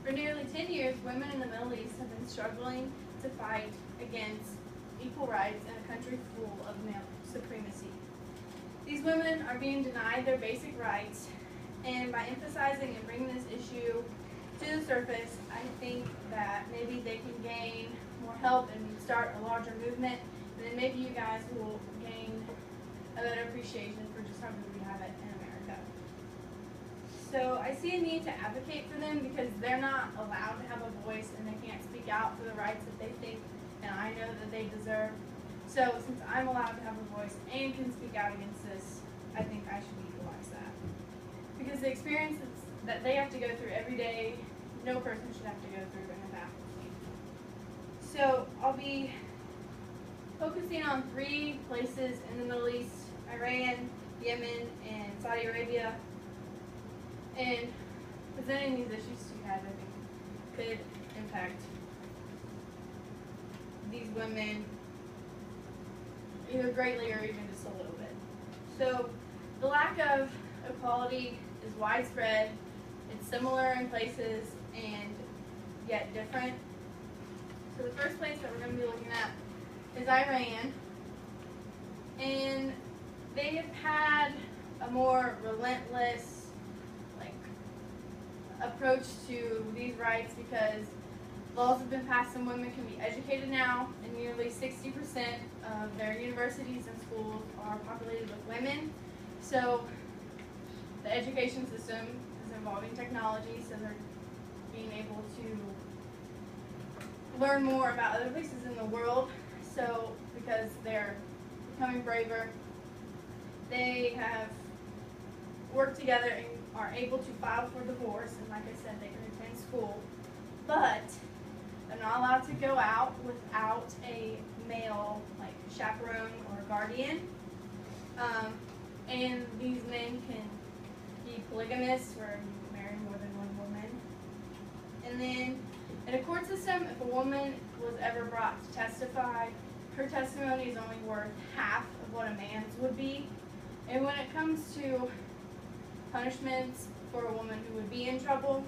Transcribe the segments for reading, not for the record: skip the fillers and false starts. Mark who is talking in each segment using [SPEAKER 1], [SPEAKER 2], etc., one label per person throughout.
[SPEAKER 1] For nearly 10 years, women in the Middle East have been struggling to fight against equal rights in a country full of male supremacy. These women are being denied their basic rights, and by emphasizing and bringing this issue to the surface, I think that maybe they can gain more help and start a larger movement, and then maybe you guys will gain a better appreciation for just how good we have it in America. So I see a need to advocate for them because they're not allowed to have a voice and they can't speak out for the rights that they think and I know that they deserve. So since I'm allowed to have a voice and can speak out against this, I think I should utilize that. Because the experience that they have to go through every day, no person should have to go through in a faculty. So I'll be focusing on 3 places in the Middle East: Iran, Yemen, and Saudi Arabia. And presenting these issues to you guys, I think, could impact these women either greatly or even just a little bit. So the lack of equality is widespread. It's similar in places and yet different. So the first place that we're going to be looking at is Iran. And they have had a more relentless approach to these rights because laws have been passed and women can be educated now, and nearly 60% of their universities and schools are populated with women. So the education system is involving technology, so they're being able to learn more about other places in the world. So because they're becoming braver, they have worked together and are able to file for divorce, and like I said, they can attend school, but they're not allowed to go out without a male chaperone or guardian. And these men can be polygamists, where you marry more than one woman. And then in a court system, if a woman was ever brought to testify, her testimony is only worth half of what a man's would be. And when it comes to punishments for a woman who would be in trouble,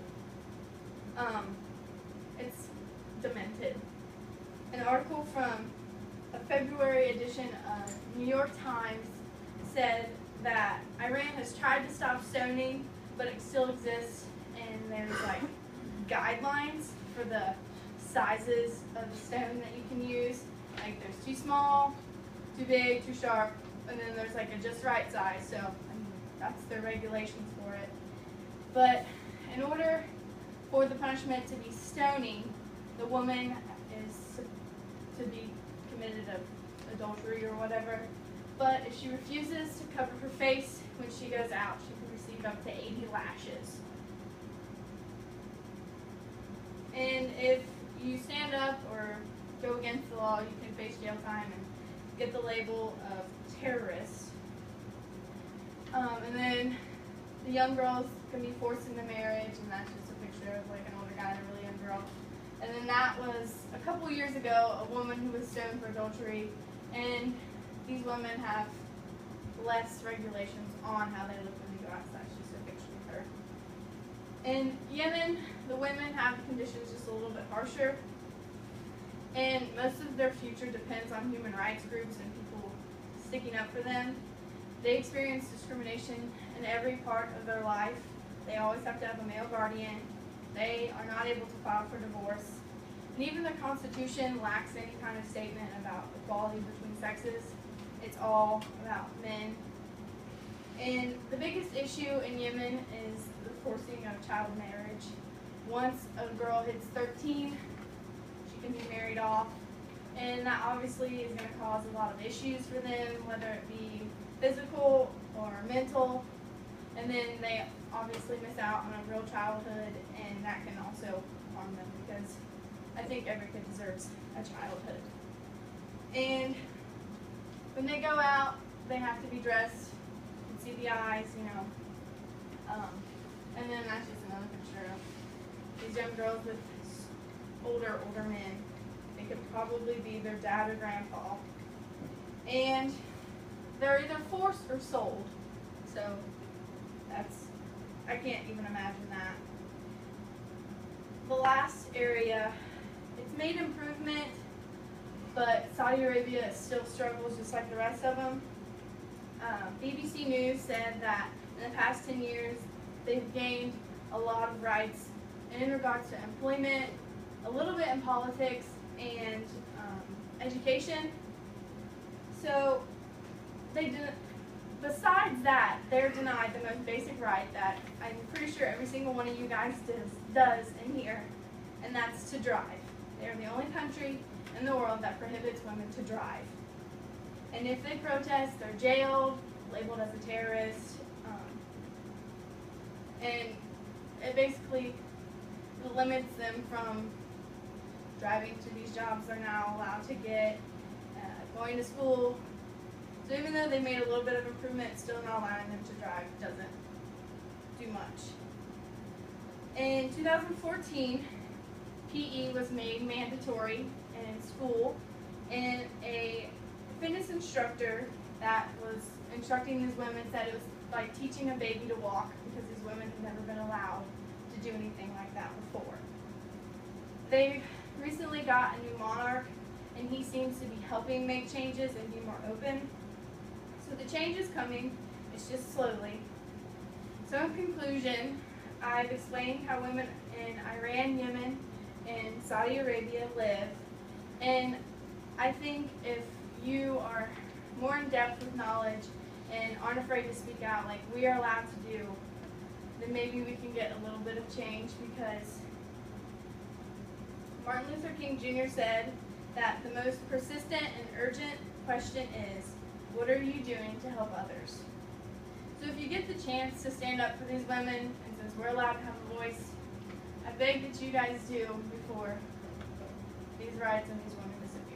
[SPEAKER 1] it's demented. An article from a February edition of New York Times said that Iran has tried to stop stoning, but it still exists, and there's guidelines for the sizes of the stone that you can use. There's too small, too big, too sharp, and then there's a just right size. So that's their regulations for it. But in order for the punishment to be stoning, the woman is to be committed of adultery or whatever. But if she refuses to cover her face when she goes out, she can receive up to 80 lashes. And if you stand up or go against the law, you can face jail time and get the label of terrorist. And then the young girls can be forced into marriage, and that's just a picture of an older guy and a really young girl. And then that was a couple years ago, a woman who was stoned for adultery, and these women have less regulations on how they look when they go out, so that's just a picture of her. In Yemen, the women have the conditions just a little bit harsher, and most of their future depends on human rights groups and people sticking up for them. They experience discrimination in every part of their life. They always have to have a male guardian. They are not able to file for divorce. And even the Constitution lacks any kind of statement about equality between sexes. It's all about men. And the biggest issue in Yemen is the forcing of child marriage. Once a girl hits 13, she can be married off. And that obviously is going to cause a lot of issues for them, whether it be physical or mental, and then they obviously miss out on a real childhood, and that can also harm them because I think every kid deserves a childhood. And when they go out, they have to be dressed, you can see the eyes, and then that's just another picture of these young girls with older men. They could probably be their dad or grandpa. And they're either forced or sold. So I can't even imagine that. The last area, it's made improvement, but Saudi Arabia still struggles just like the rest of them. BBC News said that in the past 10 years, they've gained a lot of rights in regards to employment, a little bit in politics, and education. So they didn't. Besides that, they're denied the most basic right that I'm pretty sure every single one of you guys does in here, and that's to drive. They're the only country in the world that prohibits women to drive. And if they protest, they're jailed, labeled as a terrorist, and it basically limits them from driving to these jobs they're now allowed to get, going to school. So even though they made a little bit of improvement, it's still not allowing them to drive. Doesn't do much. In 2014, PE was made mandatory in school, and a fitness instructor that was instructing these women said it was like teaching a baby to walk because these women had never been allowed to do anything like that before. They recently got a new monarch, and he seems to be helping make changes and be more open. So the change is coming, it's just slowly. So in conclusion, I've explained how women in Iran, Yemen, and Saudi Arabia live, and I think if you are more in depth with knowledge and aren't afraid to speak out like we are allowed to do, then maybe we can get a little bit of change, because Martin Luther King Jr. said that the most persistent and urgent question is, what are you doing to help others? So if you get the chance to stand up for these women, and since we're allowed to have a voice, I beg that you guys do before these rights and these women disappear.